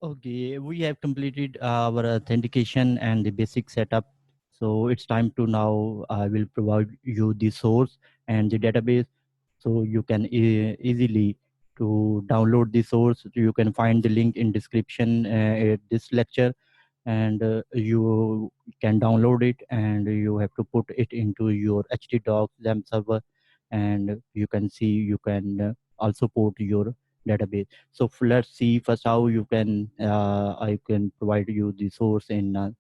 Okay, we have completed our authentication and the basic setup. So it's time to now I will provide you the source and the database so you can easily to download the source. You can find the link in description at this lecture, and you can download it, and you have to put it into your htdocs XAMPP server, and you can see you can also port your database. So let's see first how you can I can provide you the source in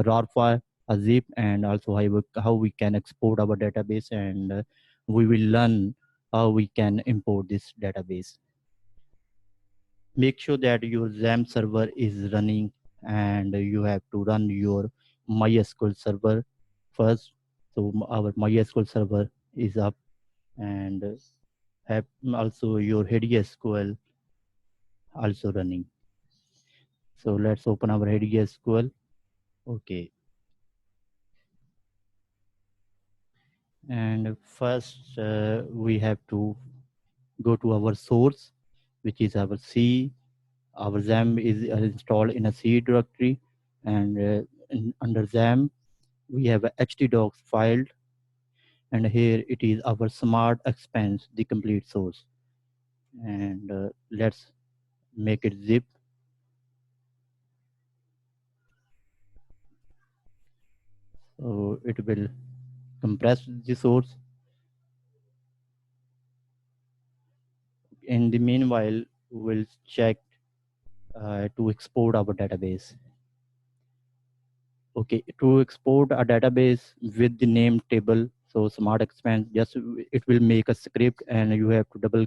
raw file, a zip, and also how we can export our database, and we will learn how we can import this database. Make sure that your XAMPP server is running, and you have to run your MySQL server first. So our MySQL server is up, and have also your HDSQL also running. So let's open our HDSQL. Okay. And first we have to go to our source, which is our C. Our XAMPP is installed in a C directory, and under XAMPP we have a htdocs file, and here it is our smart expense, the complete source. And let's make it zip. So it will compress the source. In the meanwhile, we'll check to export our database. Okay, to export a database with the name table, so smart expense, just it will make a script, and you have to double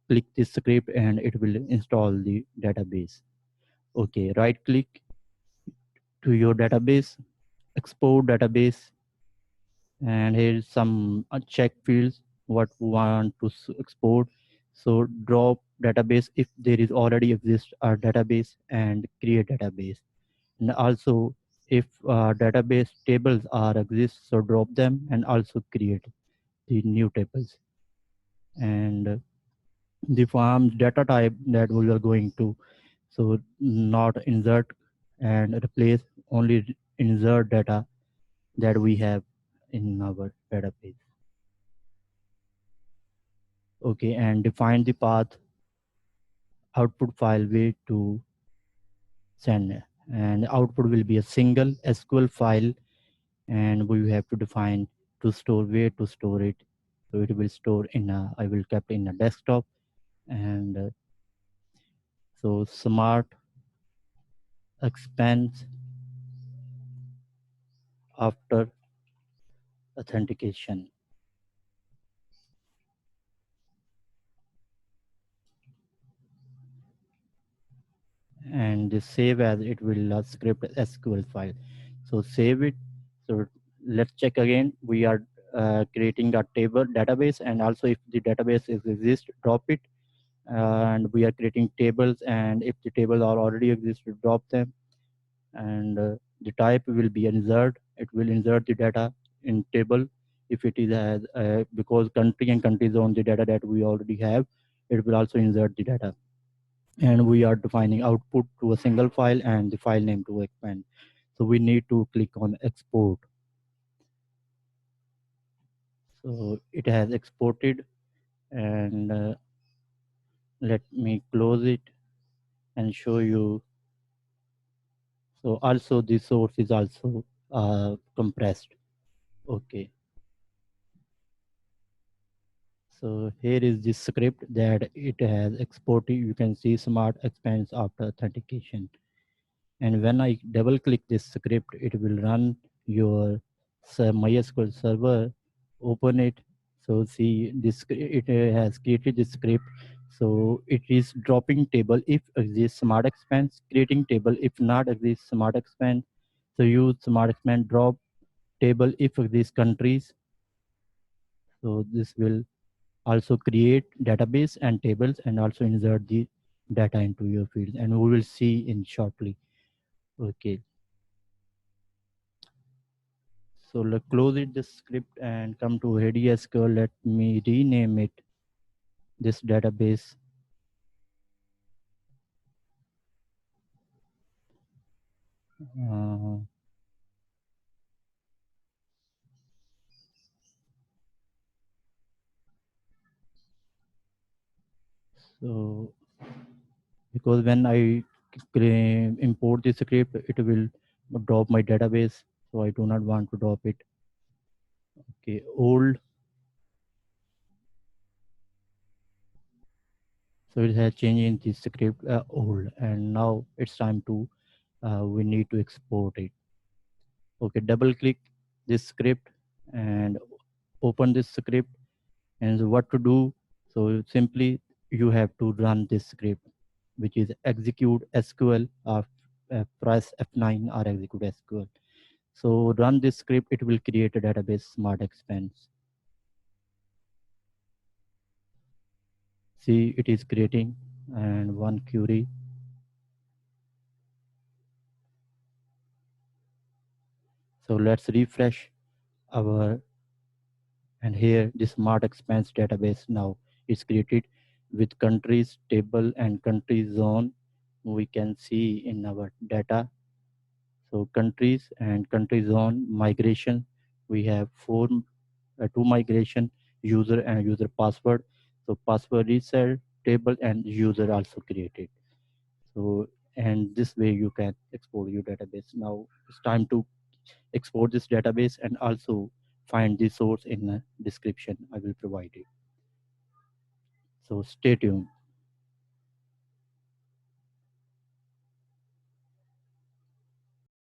click this script and it will install the database. Okay, right click to your database, export database, and here's some check fields what we want to export. So drop database if there is already exist a database, and create database. And also if database tables are exist, so drop them and also create the new tables. And the forms data type that we are going to, so not insert and replace, only insert data that we have in our database. Okay, and define the path output file way to send, and output will be a single SQL file, and we have to define to store where to store it. So it will store in a, I will kept in a desktop, and so smart expense after authentication, and the save as it will script SQL file. So save it. So let's check again. We are creating a table database, and also if the database is exist, drop it. And we are creating tables, and if the tables are already exist, drop them. And the type will be insert. It will insert the data in table. If it is as because country and country zone the data that we already have, it will also insert the data. And we are defining output to a single file and the file name to expand. So we need to click on export. So it has exported, and let me close it and show you. So also the source is also compressed. Okay. So here is the script that it has exported. You can see smart expands after authentication. And when I double click this script, it will run your MySQL server, open it. So see this, it has created this script. So it is dropping table if exists smart expands, creating table if not exists smart expand. So use smart expand drop table if exists countries. So this will also create database and tables, and also insert the data into your fields, and we will see in shortly. Okay, so let's close it this script and come to HDSQL. Let me rename it this database. Uh, so because when I import the script, it will drop my database. So I do not want to drop it. Okay, old. So it has changed in the script old, and now it's time to we need to export it. Okay, double click this script and open this script. And what to do? So simply you have to run this script, which is execute SQL or press F9 or execute SQL. So run this script, it will create a database smart expense. See, it is creating and one query. So let's refresh our, and here the smart expense database now is created with countries table and country zone. We can see in our data. So countries and country zone migration, we have two migration, user and user password. So password reset table and user also created. So and this way you can export your database. Now it's time to export this database and also find the source in the description. I will provide it. So stay tuned.